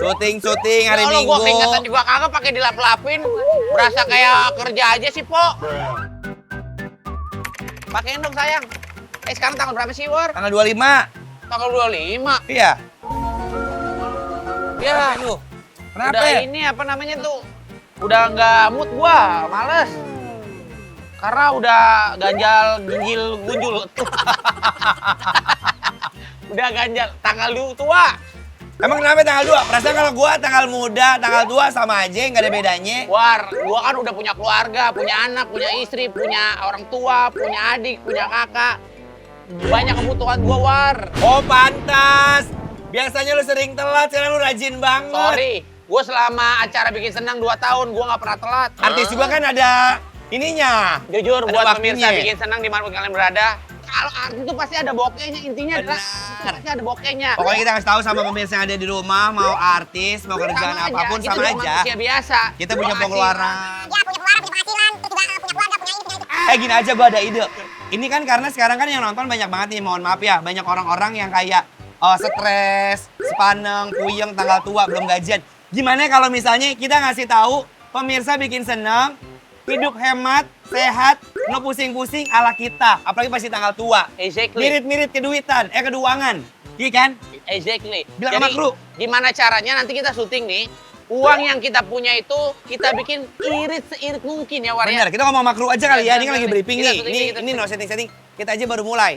Syuting hari Kalau gua Minggu. keringetan juga kagak pakai dilap-lapin. Berasa kayak kerja aja sih, Po. Pakein dong, sayang. Sekarang tanggal berapa sih, War? Tanggal 25. Tanggal 25. Iya. Ya, Lu. Kenapa? udah ini apa namanya tuh? Udah nggak mood gua, males. Karena udah ganjal ginjil gunjul. Udah ganjal tanggal tua. Emang kenapa tanggal 2? Perasaan kalau gua tanggal muda, tanggal tua sama aja, nggak ada bedanya. War, gua kan udah punya keluarga, punya anak, punya istri, punya orang tua, punya adik, punya kakak. Banyak kebutuhan gua, War. Oh, pantas. Biasanya lu sering telat, sekarang lu rajin banget. Sorry, gua selama acara bikin senang 2 tahun, gua nggak pernah telat. Artis juga kan ada ininya. Jujur, Ada buat waktunya. pemirsa bikin senang dimanapun kalian berada, kalau artis itu pasti ada bokehnya, intinya adalah itu pasti ada bokehnya. Pokoknya kita kasih tahu sama pemirsa yang ada di rumah, mau artis, mau kerjaan Sama aja, apapun kita sama juga aja. manusia biasa. Kita punya Gua pengeluaran. Dia punya pengeluaran, punya penghasilan, terus juga punya keluarga, punya ini, punya itu. Gini aja, gua ada ide. Ini kan karena sekarang kan yang nonton banyak banget nih, mohon maaf ya. Banyak orang-orang yang kayak stres, sepaneng, puyeng, tanggal tua, belum gajian. Gimana kalau misalnya kita ngasih tahu pemirsa bikin seneng, hidup hemat, sehat, no pusing-pusing ala kita. Apalagi pasti tanggal tua. Exactly. Mirip-mirip keduitan, keuangan. Iya kan? Exactly. Bilang sama kru. Gimana caranya nanti kita syuting nih, uang yang kita punya itu kita bikin irit seirit mungkin ya, War. Bener, kita ngomong sama kru aja kali ya. Ini kan lagi briefing Kita nih. syuting, kita Ini syuting. no setting-setting. Kita aja baru mulai.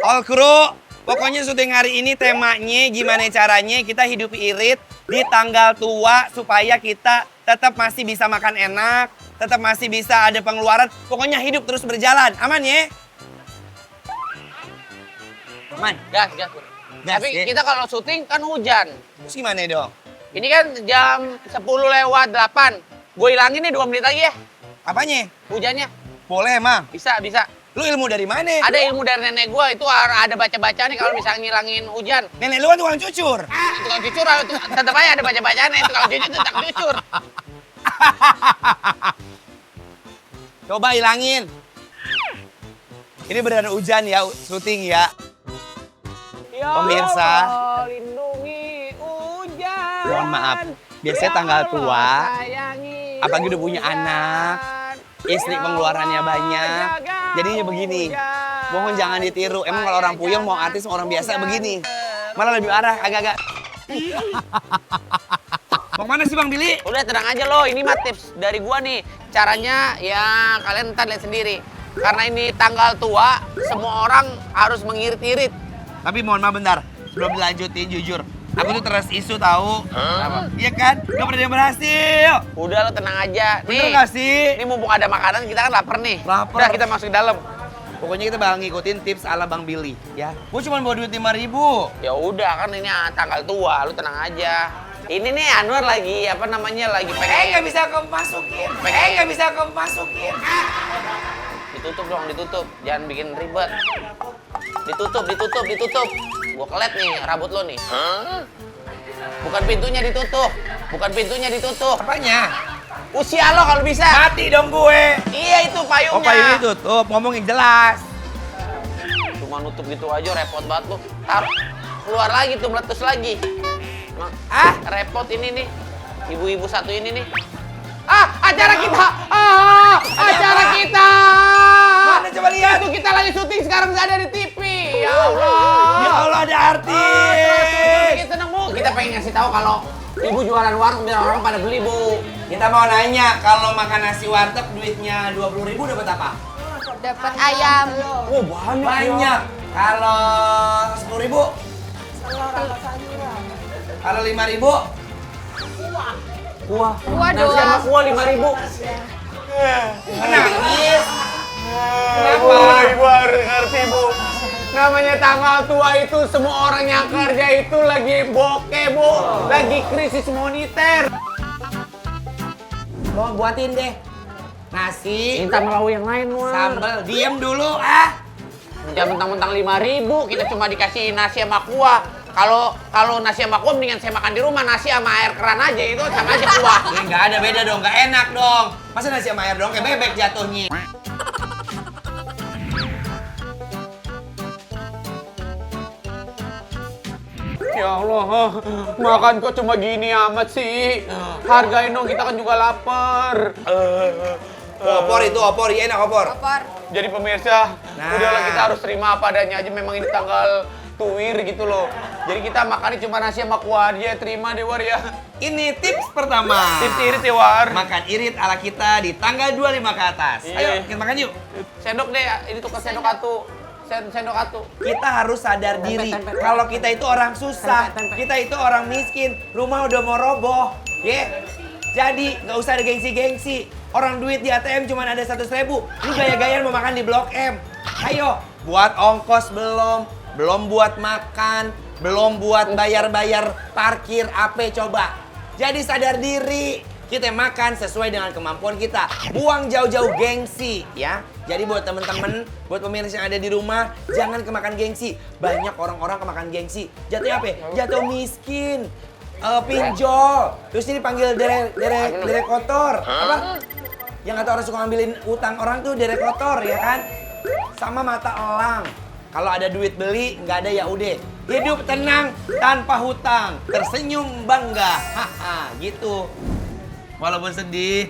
All kru, pokoknya syuting hari ini temanya gimana caranya kita hidup irit di tanggal tua supaya kita tetap masih bisa makan enak, tetap masih bisa ada pengeluaran. Pokoknya hidup terus berjalan. Aman ya? Aman. Gas, gas. Bro. Gas, Tapi ya. kita kalau syuting kan hujan. Terus gimana dong? Ini kan jam 10:08. Gue hilangin nih 2 menit lagi ya. Apanya? Hujannya. Boleh emang. Bisa, bisa. Lu ilmu dari mana? Ada ilmu dari nenek gue, itu ada baca-baca nih kalau misalnya ngilangin hujan. Nenek lu kan tukang cucur. Tukang cucur, tetap aja ada baca-bacanya. Tukang cucur tetap cucur. Coba hilangin. Ini beneran hujan ya, syuting ya. Ya Pemirsa. Allah, lindungi hujan. Mohon maaf, biasanya tanggal Ya tua, Allah, sayangi apalagi udah punya hujan. anak, istri Ya pengeluarannya Allah, banyak. jaga Jadinya begini. hujan. Mohon jangan ditiru. Emang kalau orang puyeng mau artis mau orang biasa Hujan. begini. Malah lebih arah, agak-agak. Mau mana sih Bang Billy? Udah tenang aja lo, ini mah tips dari gua nih. Caranya ya kalian ntar lihat sendiri. Karena ini tanggal tua, semua orang harus mengirit-irit. Tapi mohon maaf bentar, sebelum dilanjutin jujur. Aku tuh terus isu tahu. Kenapa? Iya kan? Gak pernah ada yang berhasil. Udah lo tenang aja. Bener Nih, gak sih? ini mumpung ada makanan, kita kan lapar nih. Lapar. Udah kita masuk ke dalam. Pokoknya kita bakal ngikutin tips ala Bang Billy, ya. Gue cuma bawa duit 5.000. Ya udah kan ini tanggal tua, lu tenang aja. Ini nih Anwar lagi apa namanya lagi pengen. Nggak bisa kemasukin. Nggak bisa kemasukin. Ditutup dong, ditutup. Jangan bikin ribet. Ditutup, ditutup, ditutup. Gua kelet nih rambut lo nih. Bukan pintunya ditutup. Bukan pintunya ditutup. Apanya? Usia lo kalau bisa. Mati dong gue. Iya itu payungnya. Oh, payungnya tutup, ngomongin jelas. Cuma nutup gitu aja repot banget lo. Taruh keluar lagi tuh meletus lagi. Emang, repot ini nih. Ibu-ibu satu ini nih. Acara kita. Acara kita. Mana coba lihat? Itu kita lagi syuting sekarang nggak ada di TV. Ya Allah. Ya Allah ada artis. Kita seneng Bu. Kita pengen ngasih tahu kalau ibu jualan warung biar orang pada beli Bu. Kita mau nanya, kalau makan nasi warteg duitnya 20.000 dapat apa? Dapat ayam. Oh banyak. Banyak. Kalau 10.000? Kalau 5.000? Kuah. Kuah Nasi sama doang. kuah 5.000. Nangis. Ibu harus ngerti Bu. Namanya tanggal tua itu semua orang yang kerja itu lagi bokeh Bu. Lagi krisis moneter. Mau buatin deh. Nasi, Minta melau yang lain War. sambal, diem dulu Jangan mentang-mentang 5.000 kita cuma dikasih nasi sama kuah. Kalau nasi sama kuah mendingan saya makan di rumah, nasi sama air keran aja itu sama aja kuah. Ya nggak ada beda dong, nggak enak dong. Masa nasi sama air dong kayak bebek jatuhnya. Ya Allah, makan kok cuma gini amat sih. Hargain dong, kita kan juga lapar. Opor itu, opor, iya enak opor. Opor. Jadi pemirsa, Nah. udahlah kita harus terima apa adanya aja. Memang ini tanggal tuwir gitu loh. Jadi kita makannya cuma nasi sama kuah aja, terima deh War ya. Ini tips pertama. Tips irit ya War. Makan irit ala kita di tanggal 25 ke atas. Iya. Ayo, kita makan yuk. Sendok deh, ini tukar sendok atu. Sendok atu. Kita harus sadar diri kalau kita itu orang susah, kita itu orang miskin, rumah udah mau roboh, ya. Jadi nggak usah ada gengsi-gengsi. Orang duit di ATM cuma ada 100.000. Lu gaya-gayaan mau makan di Blok M. Ayo, buat ongkos belum buat makan, belum buat bayar-bayar parkir AP coba. Jadi sadar diri. Kita makan sesuai dengan kemampuan kita. Buang jauh-jauh gengsi, ya. Jadi buat temen-temen, buat pemirsa yang ada di rumah, jangan kemakan gengsi. Banyak orang-orang kemakan gengsi. Jatuhnya apa? Jatuh miskin, pinjol. Terus ini panggil derek kotor. Apa? Yang kata orang suka ngambilin utang orang tuh derek kotor, ya kan? Sama mata elang. Kalau ada duit beli, nggak ada ya udah. Hidup tenang tanpa hutang, tersenyum bangga. Haha, gitu. Walaupun sedih,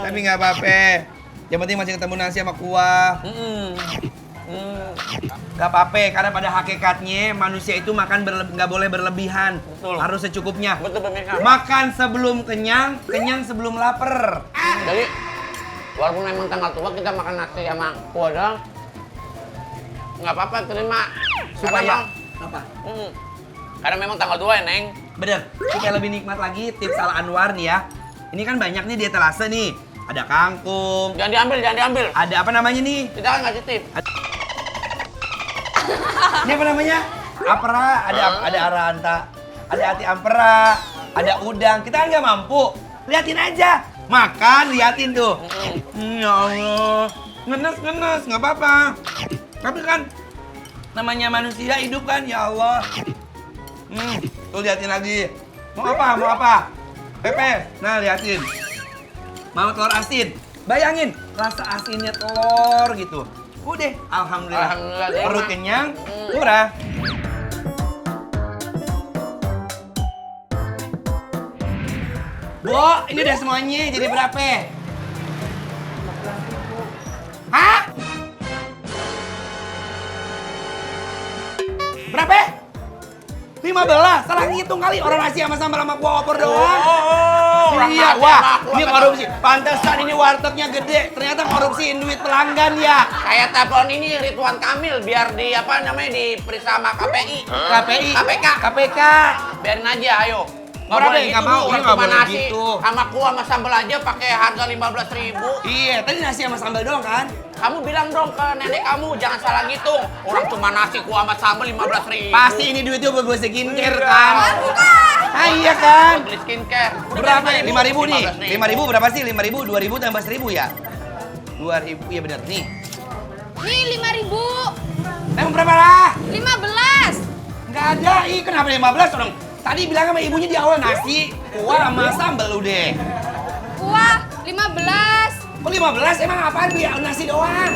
tapi nggak apa-apa. Yang penting masih ketemu nasi sama kuah. Nggak apa-apa, karena pada hakikatnya manusia itu makan nggak boleh berlebihan. Betul. Harus secukupnya. Betul pemirsa. Makan sebelum kenyang, kenyang sebelum lapar. Jadi walaupun memang tanggal tua kita makan nasi sama kuah doang, nggak apa-apa terima. Supaya apa? Karena memang tanggal tua ya Neng. Bener, supaya lebih nikmat lagi tips ala Anwar nih ya. Ini kan banyak nih di etalase nih. Ada kangkung, Jangan diambil, jangan diambil. ada apa namanya nih? Kita kan ngasih tips. Ini apa namanya? Apera, ada aranta, ada ati ampera, ada udang. Kita kan nggak mampu. Liatin aja. Makan, liatin tuh. Ya Allah. Ngenes, nggak apa-apa. Tapi kan namanya manusia hidup kan, ya Allah. Tuh liatin lagi. Mau apa? Pepe, nah liatin. Mau telur asin. Bayangin, rasa asinnya telur gitu. Udah, alhamdulillah. Alhamdulillah, Perut enak. kenyang, murah. Bu, ini udah semuanya, jadi berapa? Hah? Berapa? 15, salah ngitung kali. Orang nasi sama sambal sama kuah opor doang. orang Iya, nasi wah, sama kuah ini kan. korupsi. Pantesan ini wartegnya gede. Ternyata korupsiin duit pelanggan ya. Kayak telepon ini Ridwan Kamil biar di apa namanya diperiksa sama KPI. KPI, KPK. Biarin aja, ayo. Nggak Berapa? boleh Nggak gitu, mau, orang ini nggak cuma boleh nasi gitu. sama kuah sama sambal aja pakai harga 15.000. Iya, tadi nasi sama sambal doang kan? Kamu bilang dong ke nenek kamu jangan salah ngitung. Orang cuma nasi kuah sama sambal 15.000. Pasti ini duitnya buat gue skincare kan? Ah iya kan? Beli skincare. Berapa? 5.000 nih. 15.000. 5.000 berapa sih? 5.000, 2.000 tambah 1.000 ya? 2.000, iya benar. Nih. Nih 5.000. Emang berapa lah? 15. Nggak ada, ih kenapa 15 orang? Tadi bilang sama ibunya di awal nasi, kuah sama sambal udah. Kuah 15. Kok 15? Emang apaan beli nasi doang?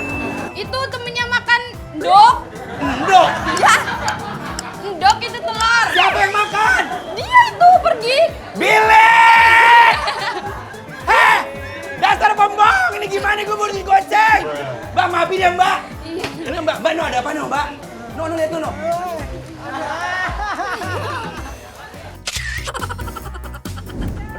Itu temennya makan ndok. Endok. Ya. Ndok itu telur. Siapa yang makan? Dia tuh pergi. Billy! Heh! Dasar pembohong, ini gimana gue mau digoceng? Mbak, maafin ya mbak. Ini mbak, no ada apa no mbak? No, lihat no.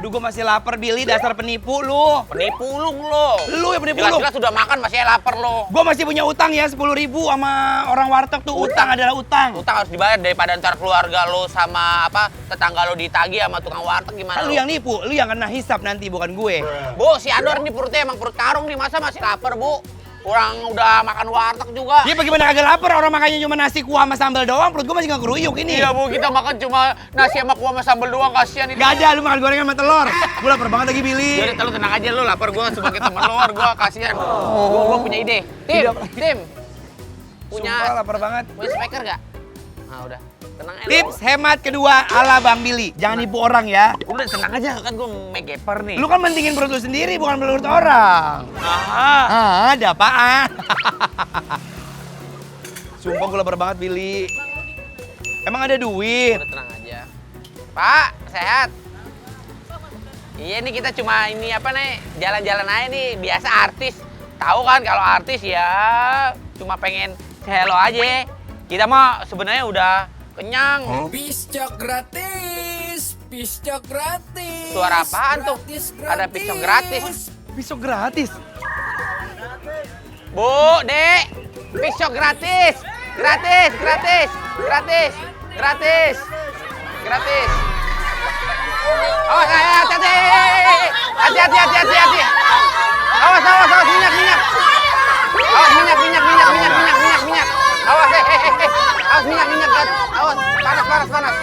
Aduh, gue masih lapar, Billy. Dasar penipu lu. Penipu lo. Lu yang penipu lu. Jelas-jelas sudah makan masih lapar lo. Gue masih punya utang ya, 10.000 sama orang warteg tuh. Utang adalah utang. Utang harus dibayar daripada ntar keluarga lo sama apa tetangga lo ditagih sama tukang warteg gimana Kan lu yang nipu, lu yang kena hisap nanti, bukan gue. Bu, si Ador ini perutnya emang perut karung nih, masa masih lapar, Bu? Kurang udah makan warteg juga. Dia bagaimana kagak lapar, orang makannya cuma nasi kuah sama sambal doang, perut gue masih nggak keruyuk ini. Iya, Bu, kita makan cuma nasi sama kuah sama sambal doang, kasihan ini. Gak ada, lu makan gorengan sama telur. Gue lapar banget lagi, Billy. Jadi lu tenang aja lu, lapar gua sebagai temen lu, gua kasihan. Gua punya ide. Tim. Sumpah lapar banget. Punya speaker gak? Nah, udah. Tenang aja. Tips hemat kedua ala Bang Billy. Jangan nipu orang ya. Udah tenang aja, kan gua megeper nih. Lu kan mentingin perut lu sendiri, bukan perut orang. Ada apaan? Sumpah gue lapar banget, Billy. Emang ada duit? Udah tenang aja. Pak, sehat? Iya nih kita cuma ini apa nih, jalan-jalan aja nih, biasa artis. Tahu kan kalau artis ya cuma pengen hello aja. Kita mah sebenarnya udah kenyang. Piscok gratis, piscok gratis. Suara apaan tuh? Gratis, Ada piscok gratis. Pisau gratis. Bu, Dek, piscok gratis. Gratis, gratis, gratis, gratis, gratis. Awas, hati-hati. Hati-hati, hati-hati. Awas, awas, awas, minyak, minyak. Awas, minyak, minyak, minyak, minyak, minyak, minyak, minyak. Awas, awas, minyak, minyak. Awas, panas, panas, panas.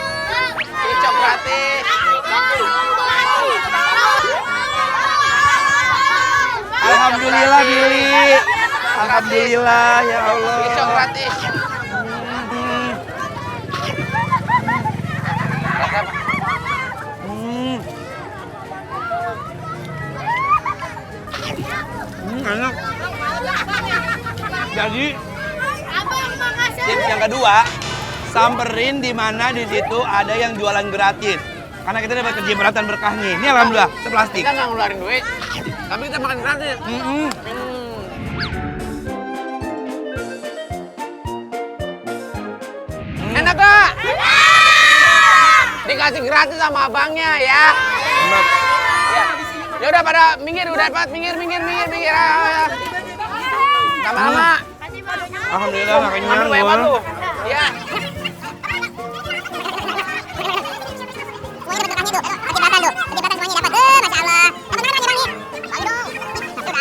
Piscok gratis. Alhamdulillah, Billy. Alhamdulillah, ya Allah. Piscok gratis. Rasa apa? Enak. Jadi Abang, makasih. tips yang kedua, samperin di mana di situ ada yang jualan gratis. Karena kita dapat kejibratan berkahnya. Ini alhamdulillah seplastik. Kita nggak ngeluarin duit, tapi kita makan gratis. Enak gak? Dikasih gratis sama abangnya ya. Enak. Ya. Ya udah pada minggir, udah pada minggir, minggir, minggir, minggir. Sama-sama. Alhamdulillah nggak kenyang Ambil banyak banget gua. tuh. Ya.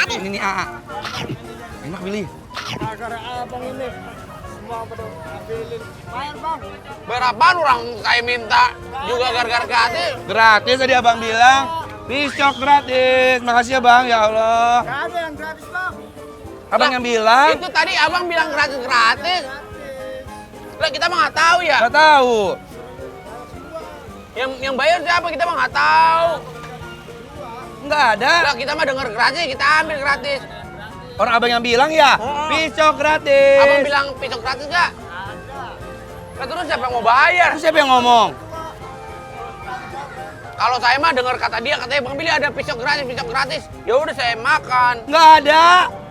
Ini nih AA. Enak Billy. Berapa orang saya minta juga gara-gara gratis. Gratis tadi abang bilang. Piscok gratis. Makasih ya bang, ya Allah. Ada yang gratis bang. Abang yang bilang. Itu tadi abang bilang gratis-gratis. Lah kita mah nggak tahu ya. Gak tahu. Yang bayar siapa kita mah nggak tahu. Nggak ada. Lah kita mah denger gratis, kita ambil gratis. Orang abang yang bilang ya. Oh. Piscok gratis. Abang bilang pisau gratis nggak? Lah terus siapa yang mau bayar? Terus siapa yang ngomong? Kalau saya mah dengar kata dia, katanya Bang Billy ada pisau gratis. Ya udah saya makan. Nggak ada.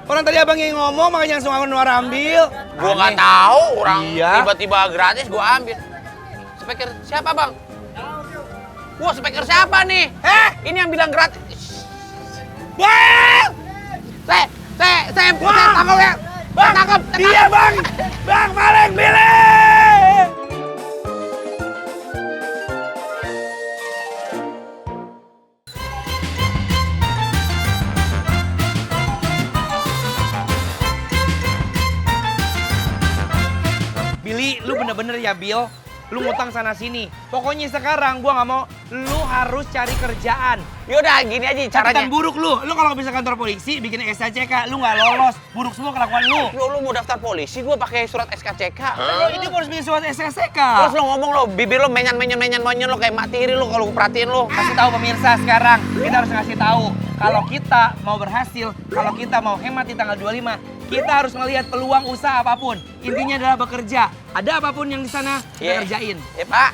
Orang tadi abang yang ngomong makanya langsung abang keluar ambil. Gua nggak Aneh. tahu orang Iya. tiba-tiba gratis gua ambil. Speaker siapa bang? Wah speaker siapa nih? Ini yang bilang gratis. Bang! Saya tangkap ya. Bang, tangkap. Iya bang! Bang paling Billy! Billy, lu bener-bener ya Bill, lu ngutang sana sini. Pokoknya sekarang gua nggak mau, lu harus cari kerjaan. Yaudah gini aja Catatan caranya. buruk lu kalau nggak bisa kantor polisi, bikin SKCK, lu nggak lolos, buruk semua kelakuan lu. Lu mau daftar polisi, gua pakai surat SKCK. Lu ini harus bikin surat SKCK. Terus lu ngomong lo, bibir lo menyan lo kayak mak tiri lo kalau perhatiin lo. Kasih tahu pemirsa sekarang, kita harus ngasih tahu kalau kita mau berhasil, kalau kita mau hemat di tanggal 25, kita harus ngelihat peluang usaha apapun. Intinya adalah bekerja. Ada apapun yang di sana, kita Iya. kerjain. Ya Pak,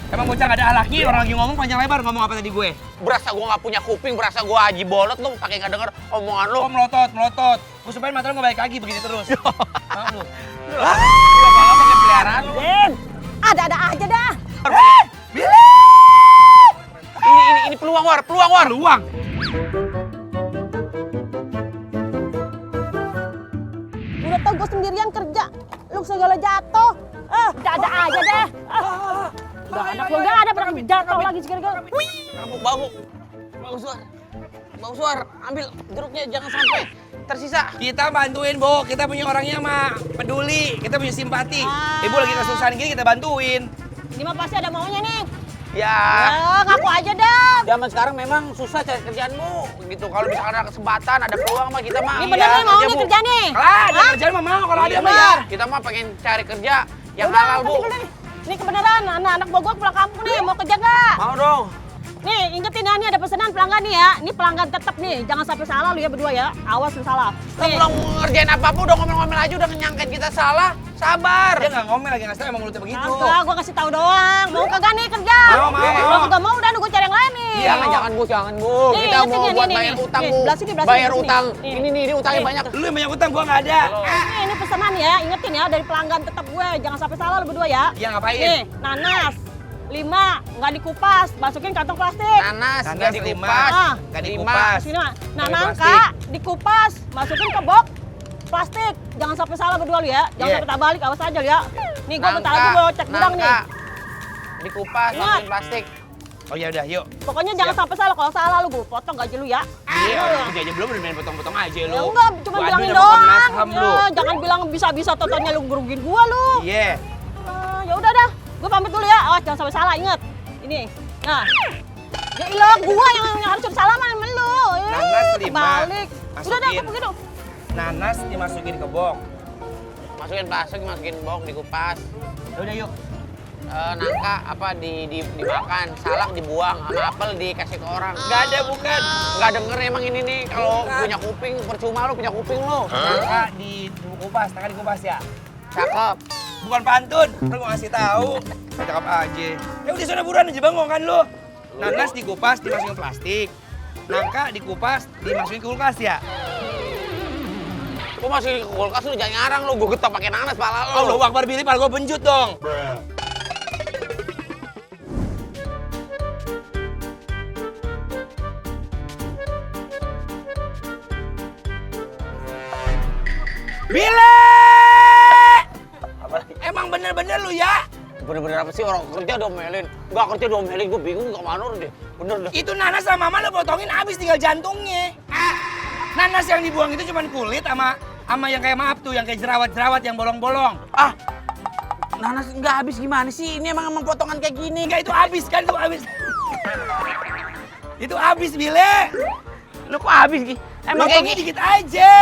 Emang bocah nggak ada alaki, orang lagi ngomong panjang lebar, ngomong apa tadi gue? berasa gua nggak punya kuping, berasa gua haji bolot lo pakai nggak denger omongan lo. Oh melotot. Gue supaya mata lu nggak balik lagi begini terus. Mau lu. Lu kalau pakai peliharaan lo. Ada-ada aja dah. Billy! Ini peluang war. Peluang. Udah tau gue sendirian kerja, lu segala jatuh. Ada aja deh. Udah anak lu gak ada pernah jatuh lagi segala-gala. Bau suar. Ambil jeruknya jangan sampai tersisa. Kita bantuin, Bu. Kita punya orangnya mah peduli. Kita punya simpati. Ibu lagi kesusahan gini, kita bantuin. Ini mah pasti ada maunya nih. Ya, Ngaku aja dah. zaman sekarang memang susah cari kerjaan Bu. Gitu kalau misalkan ada kesempatan, ada peluang mah kita mah. Ini bener nih mau kerja, nih Bu. kerja nih. Lah, ada kerjaan mah mau kalau ada Iya, mah ya. Kita mah pengen cari kerja yang Udah, halal Bu. pasti bener nih. Ini kebenaran, anak-anak gua pulang kampung nih, mau kerja gak? Mau dong. Nih, ingetin ya, nih ada pesanan pelanggan nih ya. Ini pelanggan tetap nih, jangan sampai salah lu ya berdua ya. Awas lu salah. Lo belum ngerjain apa-apa, udah ngomel-ngomel aja, udah nyangkain kita salah. Sabar. Dia nggak ngomel lagi, nggak salah emang mulutnya begitu. Kagak, gua kasih tahu doang. Mau kagak nih kerja? Mau. Kalau kagak mau udah nunggu cari yang lain nih. Jangan Bu, jangan Bu. Nih, Kita ingetin mau ya, buat nih, bayar nih. utang Nih, Bu. belah sini, Bayar sini. utang. Nih. Ini utangnya Nih. banyak. Lu yang banyak utang, gua nggak ada. Ini pesanan ya, ingetin ya dari pelanggan tetap gue. Jangan sampai salah lu berdua ya. Iya, ngapain? Nih, nanas 5, nggak dikupas, masukin kantong plastik. Nanas, Nanas nggak dikupas. Ah. Nggak Lima. dikupas. Sini mah. Nah, Pakai nangka dikupas, masukin ke box plastik. Jangan sampai salah berdua lu ya. Jangan Iya. sampai tak balik, awas aja lu ya. Nih, gua bentar lagi gua cek gudang nih. Dikupas, Ingat. masukin plastik. Oh ya udah, yuk. Pokoknya jangan sampai salah. Kalau salah lu gua potong gaji lu ya. Iya, orang kerja aja belum udah main potong-potong aja lu. Ya enggak, cuma Gua bilangin aduin sama doang. Komnas HAM lu. Ya, jangan bilang bisa-bisa totalnya lu ngerugiin gua lu. Iya. Ya udah dah, gua pamit dulu ya. Awas jangan sampai salah, inget. Ini. Nah. Ya ilah, gua yang harus salaman sama lu. Nanas 5. Balik. Udah dah, Masukin. gua begitu. Nanas dimasukin ke box. Masukin plastik, masukin box, dikupas. Ya udah yuk. Nangka apa dimakan, salak dibuang, sama apel dikasih ke orang. Nggak ada, bukan. Nggak denger emang ini nih, kalau Bukan. punya kuping percuma lu punya kuping lu. Nangka dikupas, nangka dikupas ya. Cakep. Bukan pantun, kan gua ngasih tahu. Cakep aja. Ya udah sana buruan aja bangong kan lu. Nanas dikupas, dimasukin plastik. Nangka dikupas, dimasukin ke kulkas ya. Gua masukin ke kulkas lu jangan ngarang lu, gua getok pakai nanas pala lu. Allahu Akbar, Billy, pala gua benjut dong. Billy! Emang bener-bener lu ya? Bener-bener apa sih orang kerja diomelin? Nggak kerja diomelin, gua bingung kemana deh. Bener deh. Itu nanas sama mama lu potongin habis tinggal jantungnya. Nanas yang dibuang itu cuma kulit sama yang kayak maaf tuh, yang kayak jerawat-jerawat yang bolong-bolong. Ah, nanas nggak habis gimana sih? Ini emang potongan kayak gini. Enggak, itu habis kan, itu habis. Itu habis, Bile. Lu kok habis Ki? Emang kayak Potongnya gini? dikit aja.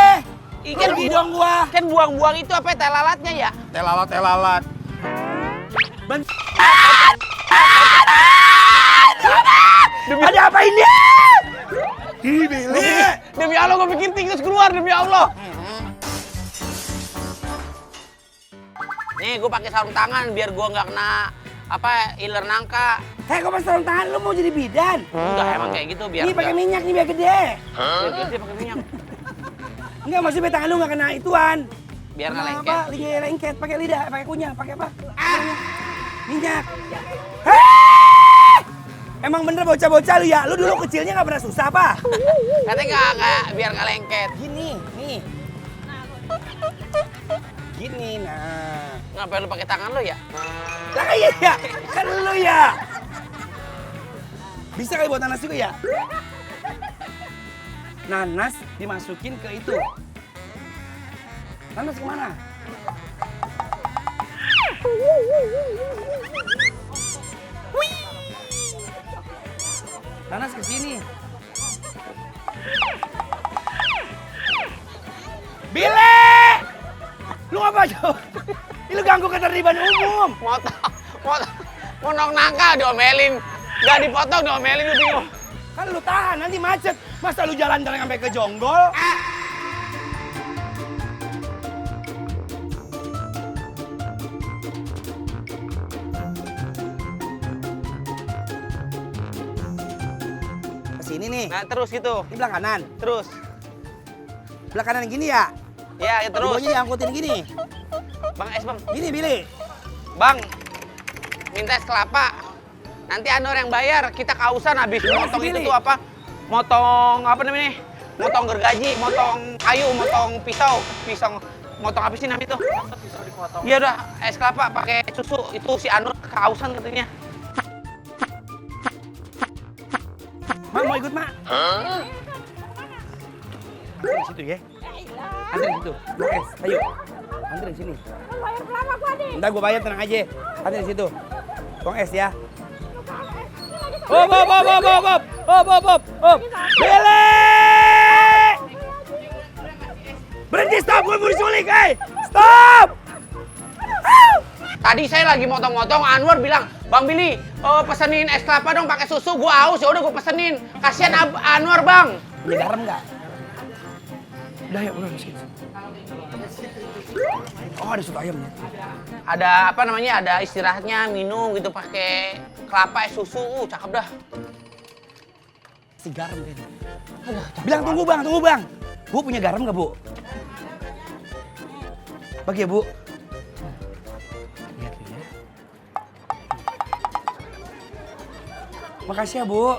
Ikan Rugi dong gua. Kan buang-buang itu apa ya, telalatnya ya? Telalat. Ada apa ini? Ih, Bile. Demi Allah gua bikin tikus keluar demi Allah. Nih gua pakai sarung tangan biar gua nggak kena apa iler nangka. Hei, kok pas sarung tangan lu mau jadi bidan? Enggak emang kayak gitu biar Ini pakai nggak- minyak nih biar gede. biar gede pakai minyak. Enggak, maksudnya biar tangan lu nggak kena ituan. Biar nggak Kena lengket. apa? Lidah lengket, pakai lidah, pakai kunyah, pakai apa? Minyak. Hei! Emang bener bocah-bocah lu ya? Lu dulu kecilnya nggak pernah susah apa? Katanya nggak biar nggak lengket. Gini, nih. Gini, nah. Ngapain lu pakai tangan lu ya? Lah iya ya, kan lu ya. Bisa kali buat nanas juga ya? Nanas dimasukin ke itu. Nanas kemana? Wih. Nanas ke sini. Bile! Lu apa coba? Ini lu ganggu ketertiban umum. Motong nangka diomelin. Nggak dipotong diomelin lu bingung. Kan lu tahan, nanti macet. Masa lu jalan-jalan sampai ke Jonggol? Kesini nih. Nah terus gitu. Ini belah kanan. Terus. Belah kanan gini ya? Ya terus. Ibunya diangkutin gini. Bang es bang. Gini, Billy. Bang, minta es kelapa. Nanti Anwar yang bayar. Kita kausan habis motong itu Billy. tuh apa? Motong apa namanya? Motong gergaji, motong kayu, motong pisau. Motong apa sih namanya itu? Iya udah, es kelapa pakai susu. Itu si Anwar kausan katanya. Mak, mau ikut, Mak? Antri di situ ya. Antri di situ. Oke, ayo. Antri di sini. Bayar berapa gua nih? Ntar gua bayar, tenang aja. Antri di situ. Tong es ya. Hop. Bele! Berhenti, stop, gue mau diculik, Stop! Tadi saya lagi motong-motong, Anwar bilang, Bang Billy, pesenin es kelapa dong pakai susu. Gua haus, ya udah gua pesenin. Kasihan Anwar, Bang. Punya garam nggak? Udah ya, udah sini. Oh, ada soto ayam ya? Ada apa namanya? Ada istirahatnya, minum gitu pakai kelapa es susu. Cakep dah. Si garam kayaknya. Bilang tunggu bang. Bu punya garam nggak bu? Bagi ya bu. Lihat ya. Makasih ya bu.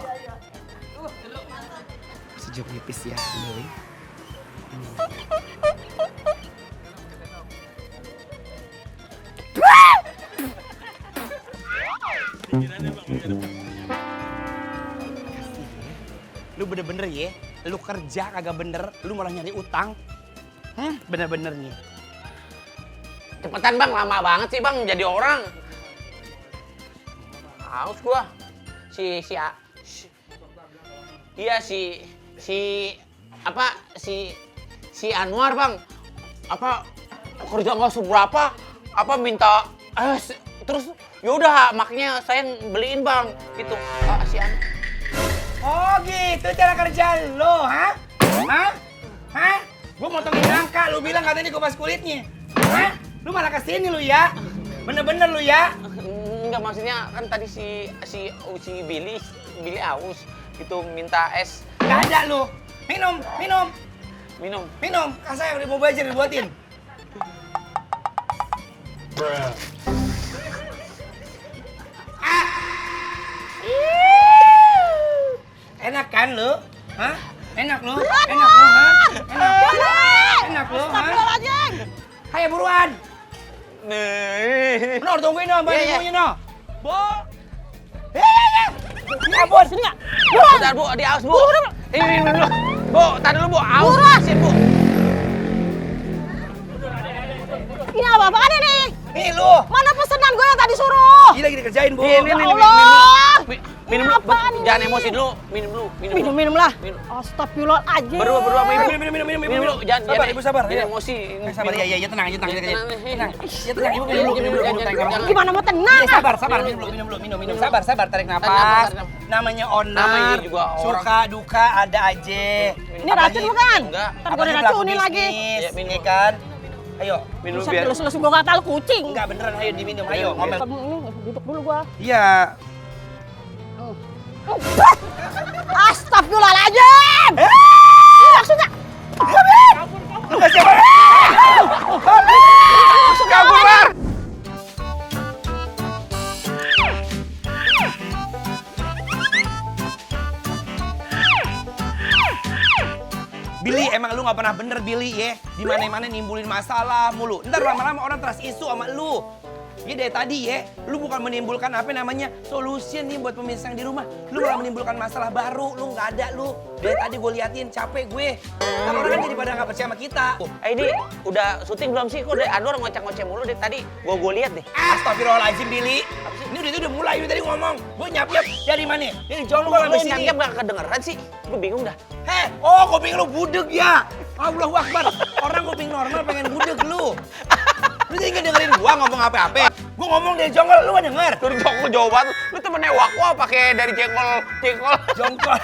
Sejuk nipis ya. Boy. Lu bener-bener ya, lu kerja kagak bener, lu malah nyari utang. Bener-bener nih. Cepetan Bang, lama banget sih Bang jadi orang. Haus gua. Si Anwar Bang. Apa kerja nggak seberapa, apa minta terus yaudah makanya saya beliin Bang gitu. Si Anwar. Oh gitu cara kerja lo, hah? Gua motongin nangka, lu bilang katanya kupas kulitnya. Hah? Lu malah kesini lu ya? Bener-bener lu ya? Enggak, maksudnya kan tadi si Billy aus gitu minta es. Gak ada lu. Minum. Kasih udah mau belajar dibuatin. Enak kan lu? Hah? Enak lu? Hah? Enak lu? Astagfirullahaladzim. Hayo buruan. Nih. Nor tungguin dong, bantu Iya. tungguin dong. Bo. Ya ampun. Sini nggak? Bentar Bu, di aus Bu. Ini minum dulu. Bu, tar dulu Bu, aus. Sip Bu. Ini apa-apaan ini? Nih lu. Mana pesanan gue yang tadi suruh? Ini lagi dikerjain, Bu. Ini, Ya minum Allah. Minum Ini dulu. apaan ini? Jangan emosi dulu. Minum dulu. Minum lah. Minum. Astagfirullahaladzim. Berdua minum. Minum Minum dulu. Jangan Sabar, Ibu sabar. Jangan Ayo. emosi. Sabar, Minum. ya, tenang. Tenang. Ya tenang, Ibu minum dulu. Jangan. Gimana mau tenang? Iya, sabar, minum dulu. Sabar, tarik Tarik nafas. nafas. Namanya Namanya onar, juga orang. suka duka ada aja. Ini racun bukan? Enggak. Ntar gue diracunin lagi. Iya, minum. Iya kan? Ayo. Minum Bisa biar. telus-telus gue kata lu kucing. Enggak beneran, ayo diminum. Ayo, ngomel. Ini duduk dulu gua. Iya. Astagfirullahaladzim! Ini maksudnya. Lu enggak siapa? Kabur, Bar. Billy, emang lu nggak pernah bener Billy ya? Di mana-mana nimbulin masalah mulu. Ntar lama-lama orang trust isu sama lu. Ya dari tadi ya, lu bukan menimbulkan apa namanya solution nih buat pemirsa yang di rumah. Lu malah menimbulkan masalah baru, lu nggak ada lu. Dari tadi gue liatin capek gue. Kan orang kan jadi pada nggak percaya sama kita. Ini udah syuting belum sih? Kok dari Anwar ngoceh-ngoceh mulu dari tadi. Gua lihat deh. Astagfirullahaladzim Billy. Ini udah mulai, lu tadi ngomong. Gue nyap-nyap dari mana? Dari jauh lu Lu sampai sini. nyangkep gak kedengeran sih? Gue bingung dah. Kuping lu budeg ya. Allahu Akbar. Orang kuping normal pengen budeg lu. Lu jadi nggak dengerin gua ngomong apa-apa. Gua ngomong dari jongkol, lu nggak denger. Lu jongkol jauh banget. Lu temennya Wakwa pakai dari jengkol. Jongkol.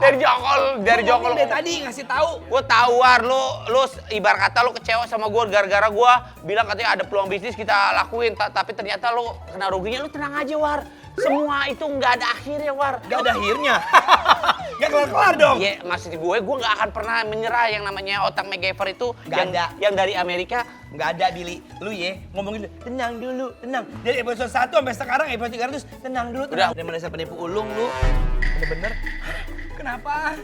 dari jongkol. Dari tadi ngasih tahu. Gue tahu War, lu ibarat kata lu kecewa sama gue gara-gara gue bilang katanya ada peluang bisnis kita lakuin, tapi ternyata lu kena ruginya. Lu tenang aja War, semua itu nggak ada akhirnya War. Gak ada akhirnya. Gak kelar-kelar dong. Iya, maksud gue nggak akan pernah menyerah. Yang namanya otak MacGyver itu Nggak ada. yang dari Amerika. Nggak ada Billy. Lu ya ngomongin tenang dulu, tenang. Dari episode 1 sampai sekarang episode 300 tenang dulu, tenang. Udah mulai penipu ulung lu. Bener-bener. Kenapa?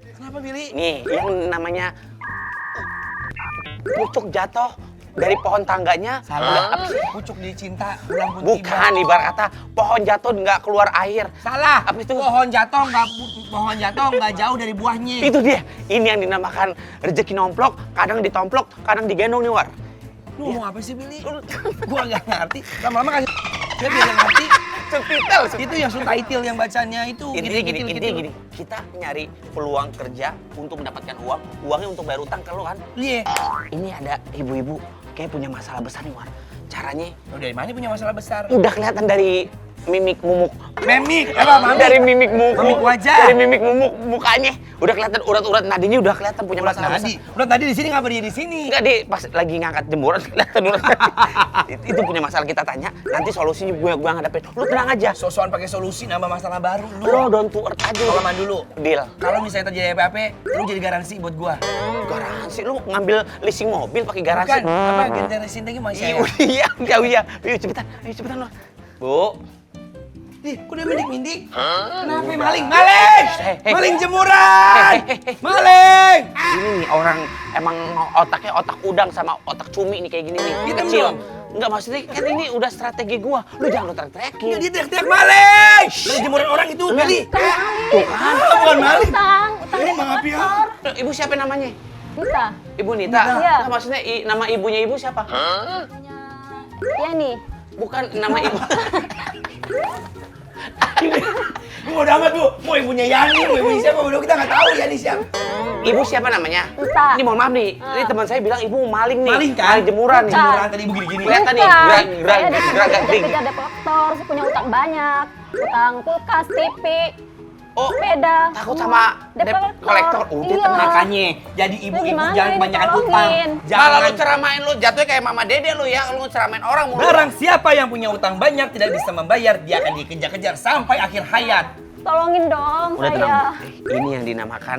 Kenapa Billy? Nih, yang namanya pucuk jatuh dari pohon tangganya. Salah. Pucuk di cinta ulang pun Bukan, tiba. ibarat kata pohon jatuh nggak keluar air. Salah. Apa itu? Pohon jatuh nggak jauh dari buahnya. Itu dia. Ini yang dinamakan rezeki nomplok, kadang ditomplok, kadang digendong nih War. Lu ngomong apa sih Billy? Gua nggak ngerti. Lama-lama kasih dia biar ngerti. Subtitle. Itu yang Sutaitil yang bacanya itu. Intinya gitu. gini, kita nyari peluang kerja untuk mendapatkan uang, uangnya untuk bayar utang ke lo kan. Iya. Ini ada ibu-ibu kayak punya masalah besar nih War. Cara caranya? Lo dari mana punya masalah besar? Udah kelihatan dari mimik mumuk. Memik, apa mami? Dari mimik mumuk. Mimik wajah. Dari mimik mumuk mukanya. Udah kelihatan urat-urat nadinya udah kelihatan punya Urat masalah nadi. besar. Urat nadi di sini ngapa dia di sini? Enggak, di pas lagi ngangkat jemuran kelihatan urat nadi. Itu punya masalah kita tanya, nanti solusinya gue ngadepin. Lu tenang aja. Sosokan pakai solusi nambah masalah baru lu. Lo down to earth aja. Salaman dulu. Deal. Kalau misalnya terjadi apa-apa, lu jadi garansi buat gua. Garansi lu ngambil leasing mobil pakai garansi. Bukan, apa garansi lagi masih Iya, iya. Ayo cepetan lo. Bu. Ih, kok dia mindik-mindik? Kenapa maling? Maling! Maling jemuran! Maling! Ini nih orang emang otaknya otak udang sama otak cumi nih kayak gini nih. Hitam Kecil. dong. Enggak, maksudnya kan ini udah strategi gua. Lu jangan lu teriak-teriakin. Dia teriak-teriak maling! Dari jemuran orang itu, Beli. Tuh kan. Bukan maling. Utang Ini debt maaf ya. collector. Ibu siapa namanya? Nita. Ibu Nita. Iya. Nah, maksudnya nama ibunya ibu siapa? Iya nih. Bukan nama ibu. Gua udah amat, Bu. Mau ibunya Yani, mau ibunya siapa, udah kita nggak tahu Yani siapa. Ibu siapa namanya? Nita. Ini mohon maaf nih. Ini teman saya bilang ibu maling nih. Maling kan? Maling jemuran nih. Bukan. Jemuran tadi ibu gini-gini. Kelihatan nih, gerak Kejar debt collector, saya punya utang banyak. Utang kulkas, TV, Oh, sepeda. takut sama debt collector. Udah Iya. tenang. Makanya, jadi ibu-ibu Gimana jangan ini, kebanyakan tolongin. utang. Malah lu Jangan. ceramain lu jatuhnya kayak mama dede lu ya. Lu ceramain orang mulu. Barang siapa yang punya utang banyak tidak bisa membayar, dia akan dikejar-kejar sampai akhir hayat. Tolongin dong Udah saya. tenang. Ini yang dinamakan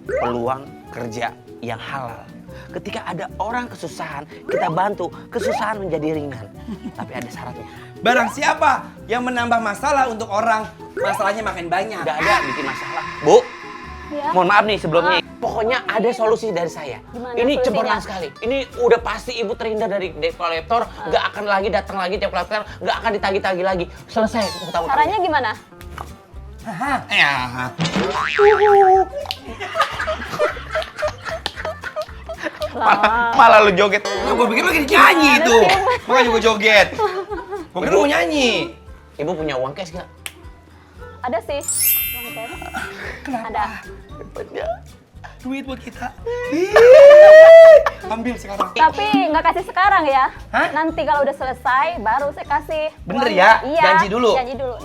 peluang kerja yang halal. Ketika ada orang kesusahan, kita bantu, kesusahan menjadi ringan. Tapi ada syaratnya. Barang siapa yang menambah masalah untuk orang, masalahnya makin banyak. Nggak ada bikin masalah. Bu, Ya. mohon maaf nih sebelumnya. Pokoknya ada solusi dari saya. Gimana Ini solusinya? cemerlang sekali. Ini udah pasti ibu terhindar dari debt collector. Nggak akan lagi datang lagi debt collector. Nggak akan ditagih-tagih lagi. Selesai. Utang-utang. Caranya gimana? Ya. Malah lu joget. Gue pikir lu lagi nyanyi Gimana itu. sih? Makanya gue joget. Gue kira lu mau nyanyi. Ibu punya uang cash nggak? Ada sih. Uang cash. Ada. Duit buat kita. Ambil sekarang. Tapi nggak kasih sekarang ya. Hah? Nanti kalau udah selesai baru saya kasih. Bener uangnya. ya? Iya. Janji dulu. Janji dulu.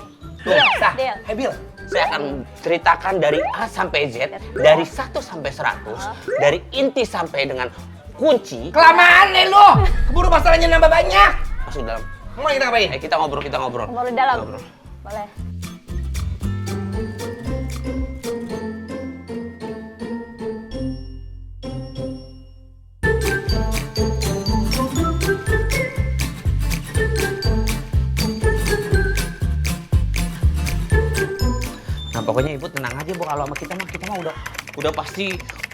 Tuh, sah. Deal. Hey, Bill. Saya akan ceritakan dari A sampai Z, dari 1 sampai 100, dari inti sampai dengan kunci. Kelamaan nih lu. Keburu masalahnya nambah banyak. Masuk dalam. Mau kita ngapain? Kita ngobrol. Ngobrol di dalam. Ngobrol. Boleh. Nah pokoknya ibu tenang aja bu, kalau sama kita mah udah pasti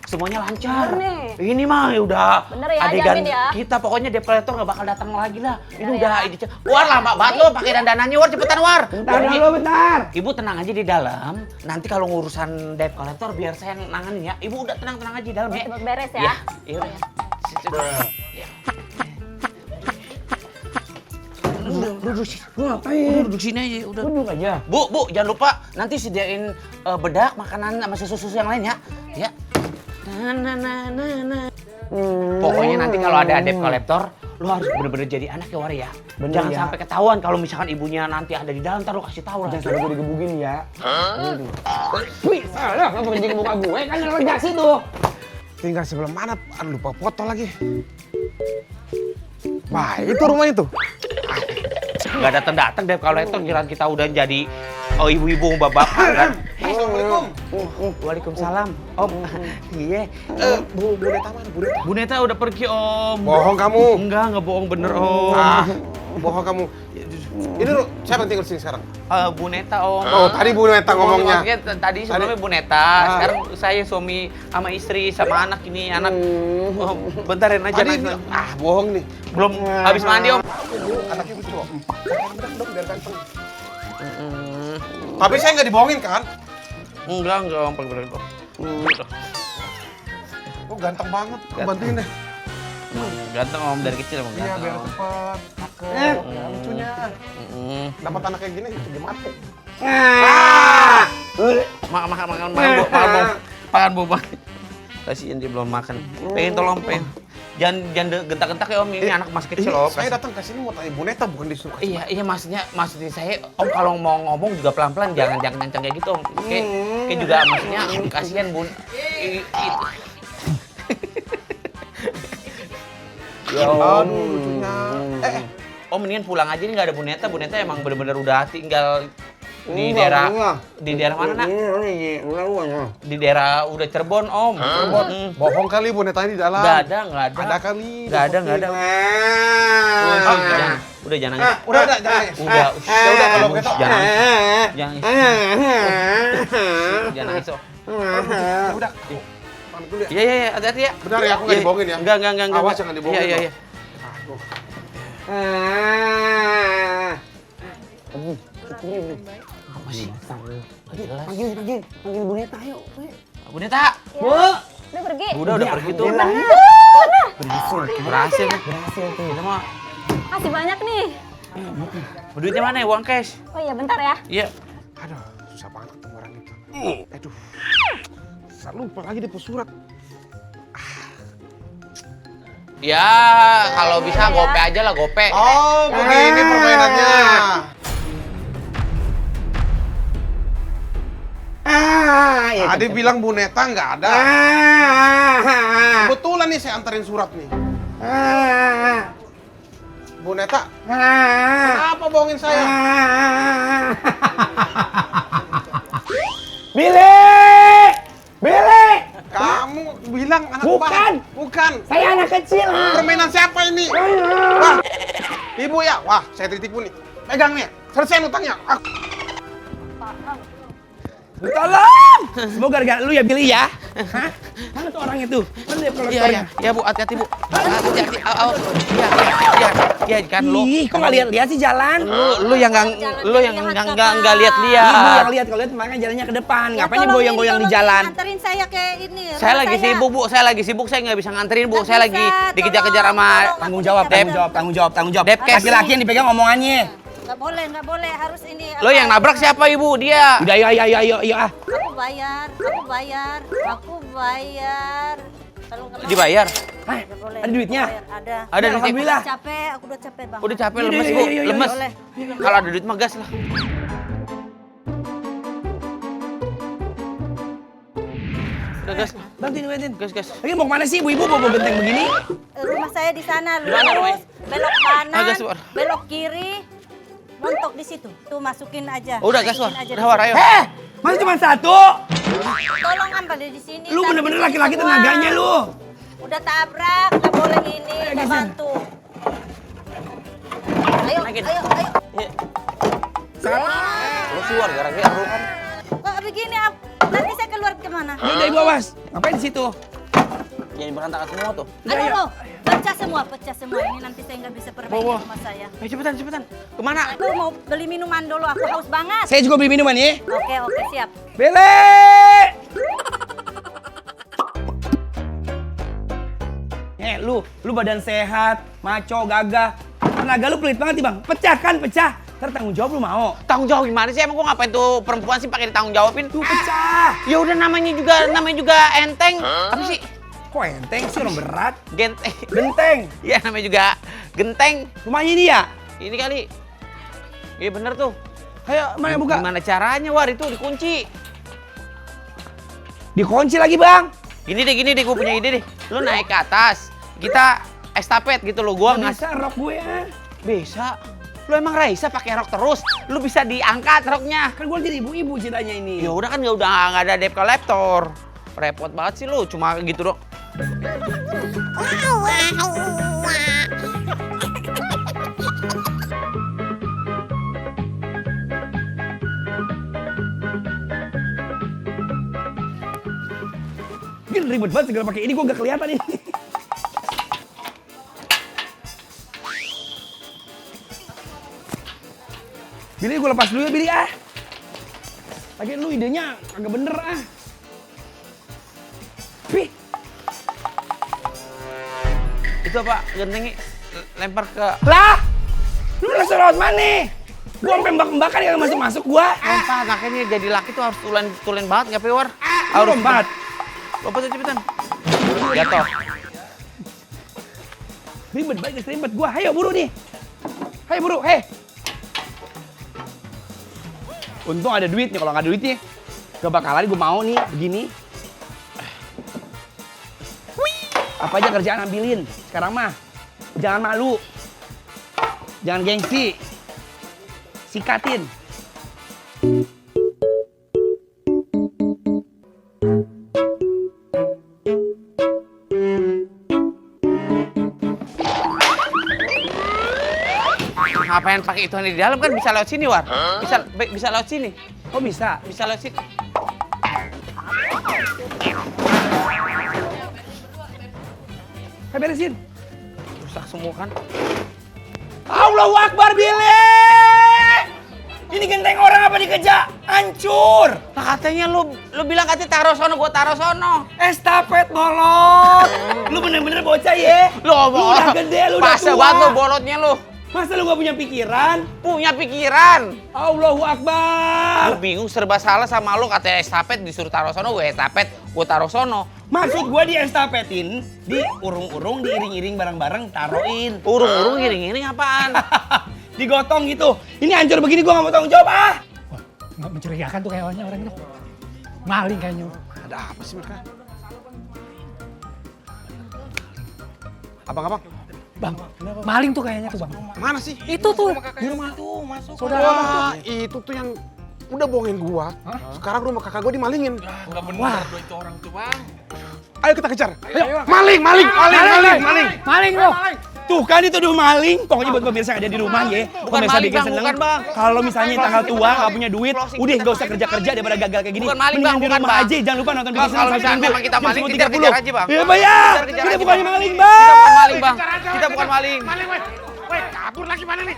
semuanya lancar. Bener nih. Ini mah udah Bener ya, adegan jamin ya. kita pokoknya debt collector nggak bakal datang lagi lah. Ini Bener udah ya. ini War lama banget lo pakai dandanannya War, cepetan War. Bentar. Ibu tenang aja di dalam. Nanti kalau ngurusan debt collector biar saya nanganin ya. Ibu udah tenang aja di dalam ya. Cepet beres ya. Iya, iya udah. Duduk sini aja, udah. Duduk aja. Bu, jangan lupa nanti sediain bedak, makanan sama susu-susu yang lain ya. Ya. Pokoknya nanti kalau ada debt collector, lu harus bener-bener jadi anak ya, War ya. Jangan ya. sampai ketahuan kalau misalkan ibunya nanti ada di dalam, ntar lu kasih tahu lah. Jangan sampai gue digebugin ya. Wih, salah, ngapa kencing muka gue? Kan yang lega sih tuh. Tinggal sebelah mana? Aduh, lupa foto lagi. Wah, itu rumahnya tuh. Nggak datang-datang debt collector, kira kita udah jadi ibu-ibu bapak-bapak kan. Assalamualaikum. Waalaikumsalam. Om. Iya. Bu Neta mana? Bu Neta. Bu Neta udah pergi, Om. Bohong kamu. Enggak bohong bener, Om. Bohong kamu. Ini siapa yang tinggal di sini sekarang? Bu Neta, Om. Oh, tadi Bu Neta ngomongnya. Maksudnya tadi sebelumnya Bu Neta, sekarang saya suami sama istri sama anak ini, anak. Oh, bentarin aja. Tadi bohong nih. Belum habis mandi, Om. Anaknya lucu kok. Bedak dong biar ganteng. Tapi saya nggak dibohongin kan? Enggak, Om. Pakai Om. Oh, ganteng banget. Bantuin deh. Ganteng, Om, dari kecil Om. Iya, Ganteng, biar Om. cepet. Cakep. Lucunya. Dapat anak kayak gini, itu mati. Makan, Bu. Kasihin dia belum makan. Pengen tolong, pengen. Jangan gentak-gentak ya Om, ini anak masih kecil Om. Saya datang ke sini mau tanya boneta bukan disuruh. Iya maksudnya saya Om kalau mau ngomong juga pelan-pelan jangan kencang kayak gitu Om. Kayak juga maksudnya kasihan Bun. Aduh, lucunya. Om mendingan pulang aja nih, nggak ada Buneta. Buneta emang bener-bener udah tinggal di daerah mana nak? Di daerah udah Cirebon Om. Cirebon. Bohong kali bonetanya di dalam. Nggak ada. Ada kali. Nggak ada. Udah jangan nangis. Udah, jangan nangis. Udah kalau begitu. jangan nangis. Jangan nangis Om. Udah. Pamit dulu ya. Iya, hati-hati ya. Benar ya, aku nggak dibohongin ya? Enggak. Awas jangan dibohongin. Iya. Apa sih? Panggil boneta yuk. Buneta. Bu. Udah pergi. Udah pergi tuh. Berhasil tuh. Kita mah. Masih banyak nih. Duitnya mana ya? Uang cash. Oh iya, bentar ya. Iya. Aduh, susah banget ketemu orang itu. Aduh. Saya lupa lagi dia surat. Ya, kalau bisa gope aja lah, gope. Oh, begini permainannya. Ade bilang boneta nggak ada. Kebetulan nih saya anterin surat nih. Boneta, kenapa bohongin saya? Billy! Kamu bilang anak Bukan. bahan. Bukan. Saya anak kecil. Permainan siapa ini? Wah, ibu ya? Wah, saya tertipu nih. Pegang nih, selesai utangnya. Tolong! Semoga gara-gara lu ya Billy ya. Hah? Mana tuh orangnya tuh? Mana dia kolektornya? Iya Bu, hati-hati Bu. Hati-hati. Iya kan lu. Ih, kok nggak lihat-lihat sih jalan? Lu yang enggak lihat-lihat. Ibu yang lihat, kalau lihat makanya jalannya ke depan. Ngapain nih goyang-goyang di jalan? Anterin saya ke ini. Saya lagi sibuk Bu, saya nggak bisa nganterin Bu. Saya lagi dikejar-kejar sama Tanggung jawab. Depkes. Laki-laki yang dipegang omongannya. Nggak boleh, harus ini. Lo yang nabrak siapa Ibu? Dia. Udah, ayo ah. Aku bayar. Tolong kenapa? Dibayar. Hah? Nggak boleh. Ada duitnya? Ada. Ada duitnya. Alhamdulillah. Aku udah capek bang. Udah capek Yaudah, lemes yaudah, Bu, yaudah, lemes. boleh. Kalau ada duit mah gas lah. Udah gas. Bantuin. Gas. Lagi mau kemana sih ibu-ibu bawa genteng begini? Rumah saya di sana, Di mana rumahnya? lurus, belok kanan, gas, War. belok kiri, montok di situ. Tuh masukin aja. Udah gas War. Masukin aja Udah di War, situ. ayo. Masa cuma satu? Tolong ambil di sini. Lu Tapi bener-bener di sini laki-laki semua. tenaganya lu. Udah tabrak, nggak boleh ini, Ayo, nggak geser. bantu. Ayo. Naikin. Iya. Salah. Lu sih War, gara-gara lu kan. Kok begini, nanti saya keluar kemana? Udah ibu awas. Ngapain di situ? Jadi berantakan semua tuh. Aduh, loh, pecah semua. Ini nanti saya nggak bisa perbaiki Bawa. rumah saya. Ayo cepetan. Kemana? Aku mau beli minuman dulu, aku haus banget. Saya juga beli minuman ya. Oke, siap. Billy! Lu badan sehat, maco, gagah. Tenaga lu pelit banget nih bang. Pecah. Ntar tanggung jawab lu mau. Tanggung jawab gimana sih? Emang gua ngapain tuh perempuan sih pakai ditanggung jawabin? Tuh pecah. Ya udah namanya juga enteng. Apa sih? Kok enteng sih orang berat? Genteng. Genteng. Iya namanya juga genteng. Rumahnya dia. Ini kali. Iya bener tuh. Ayo, mana buka? Gimana caranya War itu dikunci? Dikunci lagi bang. Gini deh, gue punya ide deh. Lu naik ke atas, kita estafet gitu loh. Gua Nggak ngasih. bisa rok gue ya. Bisa. Lu emang Raisa pakai rok terus. Lu bisa diangkat roknya. Kan gue jadi ibu-ibu ceritanya ini. Ya udah kan nggak ada debt collector. Repot banget sih lu, cuma gitu dong. Gini ribet banget segala pakai ini, gue gak kelihatan ini. Billy, gue lepas dulu ya Billy ah. Lagi lu idenya agak bener ah. Pi, Itu apa? Gentengnya lempar ke... lah, lu udah lewat mana? Gue sampai mbak-mbakan yang masuk-masuk gue. Lempar, makanya jadi laki tuh harus tulen banget nggak War? Harus lompat. Lompat aja cepetan. Jatuh. Ribet banget, ribet gua. Ayo buru nih. Ayo buru, hei. Untung ada duit nih, kalau nggak ada duit nih, gak bakalan gue mau nih begini. Apa aja kerjaan ambilin. Sekarang mah jangan malu, jangan gengsi, sikatin. Ngapain pakai itu di dalam kan bisa lewat sini, War. Bisa lewat sini. Kok bisa? Bisa lewat sini. Saya beresin. Rusak semua kan. Allahu Akbar, Billy! Ini genteng orang apa dikejar? Hancur! Nah katanya lu bilang katanya taruh sono, gua taruh sono. Estafet bolot! Lu bener-bener bocah ya? Lu udah gede, lu udah Masa tua. banget lu bolotnya lu. Masa lu gak punya pikiran? Punya pikiran. Allahu Akbar! Lu bingung serba salah sama lu katanya estafet disuruh taruh sono, gue estafet, gua taruh sono. Maksud gua di estafetin, di urung-urung, diiring-iring bareng-bareng, taruhin. Urung-urung giring-giring apaan? Digotong gitu. Ini hancur begini gua gak mau tanggung jawab ah! Wah, nggak mencurigakan tuh kayaknya orang itu. Maling kayaknya. Ada apa sih mereka? Abang-abang, Bang, maling tuh kayaknya tuh, Bang. mana sih? Itu tuh, Di rumah tuh, masuk. saudara Bang tuh. Wah, itu tuh yang udah bohongin gua. Sekarang rumah kakak gua dimalingin. Enggak bener Wah. itu orang tuh, Bang. Ayo kita kejar. Ayo. Maling. Maling lo. Tuh kan itu udah maling. Pokoknya buat pemirsa yang ada di rumah ya. Bukan Pemirsa maling, bikin Bang, seneng. bukan, Bang. Kalau misalnya tanggal tua nggak punya duit, Closing udah kita, nggak usah closing kerja-kerja daripada gagal kayak gini. Bukan maling, Mendingan Bang, di bukan, rumah Bang. aja. Jangan lupa nonton Bang, bikin seneng kalau sampai misalnya minggu. memang kita Jam maling, 10.30. kita kejar aja, Bang. Ya bayar. Kita kejar Kita aja, bukannya Bang. maling, Kita bukan Bang. maling, Bang. Kita bukan maling. Weh, kabur lagi maling nih.